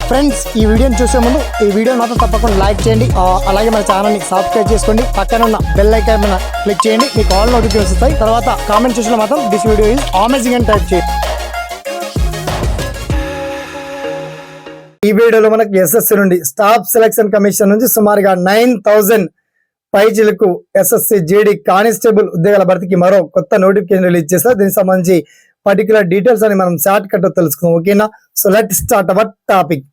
Friends ఈ వీడియోని చూసే ముందు ఈ వీడియో మాత్రం తప్పకుండా లైక్ చేయండి, అలాగే మన ఛానల్ని సబ్స్క్రైబ్ చేసుకోండి, పక్కన ఉన్న బెల్ ఐకాన్ మీద క్లిక్ చేయండి, మీకు ఆల్ నోటిఫికేషన్స్ వస్తాయి. తర్వాత కామెంట్ సెక్షన్లో మాత్రం దిస్ వీడియో ఈజ్ అమేజింగ్ అని టైప్ చేయండి. ఈ వీడియోలో మనకి ఎస్ఎస్సి నుండి స్టాఫ్ సెలక్షన్ కమిషన్ నుంచి సుమారుగా 9,000 పైచిలకు ఎస్ఎస్సి జీడీ కానిస్టేబుల్ ఉద్యోగాల భర్తీకి మరో కొత్త నోటిఫికేషన్ రిలీజ్ చేస్తారు. దీనికి సంబంధించి పర్టికులర్ డీటెయిల్స్ అని మనం షార్ట్ కట్ తెలుసుకుందాం. ఓకేనా? So let start our topic.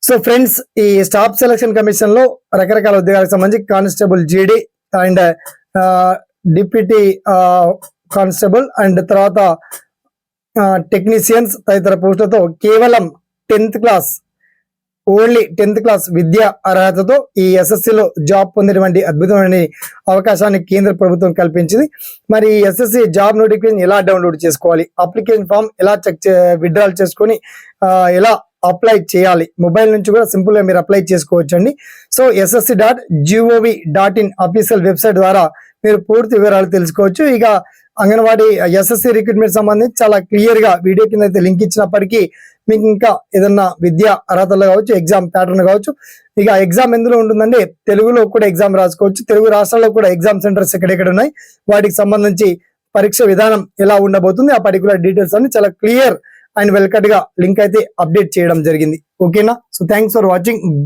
So friends, ఈ స్టాఫ్ సెలక్షన్ కమిషన్ లో రకరకాల ఉద్యోగాలకు సంబంధించి కానిస్టేబుల్ జీడీ అండ్ డిప్యూటీ కానిస్టేబుల్ అండ్ తర్వాత టెక్నీషియన్స్ తదితర పోస్టులతో కేవలం 10th class only 10th class విద్యా అర్హతతో ఈ ఎస్ఎస్సిలో జాబ్ పొందేటువంటి అద్భుతమైన అవకాశాన్ని కేంద్ర ప్రభుత్వం కల్పించింది. మరి ఈ ఎస్ఎస్సి జాబ్ నోటిఫికేషన్ ఎలా డౌన్లోడ్ చేసుకోవాలి, అప్లికేషన్ ఫామ్ ఎలా విత్డ్రాల్ చేసుకొని ఎలా అప్లై చేయాలి, మొబైల్ నుంచి కూడా సింపుల్ గా మీరు అప్లై చేసుకోవచ్చు అండి. సో ssc.gov.in అఫీషియల్ వెబ్సైట్ ద్వారా మీరు పూర్తి వివరాలు తెలుసుకోవచ్చు. ఇక అంగన్వాడీ ఎస్ఎస్సి రిక్రూట్మెంట్ సంబంధించి చాలా క్లియర్ గా వీడియో కింద అయితే లింక్ ఇచ్చినప్పటికీ మీకు ఇంకా ఏదన్నా విద్యా అర్హతలు కావచ్చు, ఎగ్జామ్ ప్యాటర్న్ కావచ్చు, ఇక ఎగ్జామ్ ఎందులో ఉంటుందంటే తెలుగులో కూడా ఎగ్జామ్ రాసుకోవచ్చు. తెలుగు రాష్ట్రాల్లో కూడా ఎగ్జామ్ సెంటర్స్ ఎక్కడెక్కడ ఉన్నాయి, వాటికి సంబంధించి పరీక్ష విధానం ఎలా ఉండబోతుంది, ఆ పర్టికులర్ డీటెయిల్స్ అన్ని చాలా క్లియర్ అండ్ వెల్ కట్ గా లింక్ అయితే అప్డేట్ చేయడం జరిగింది. ఓకేనా? So thanks for watching.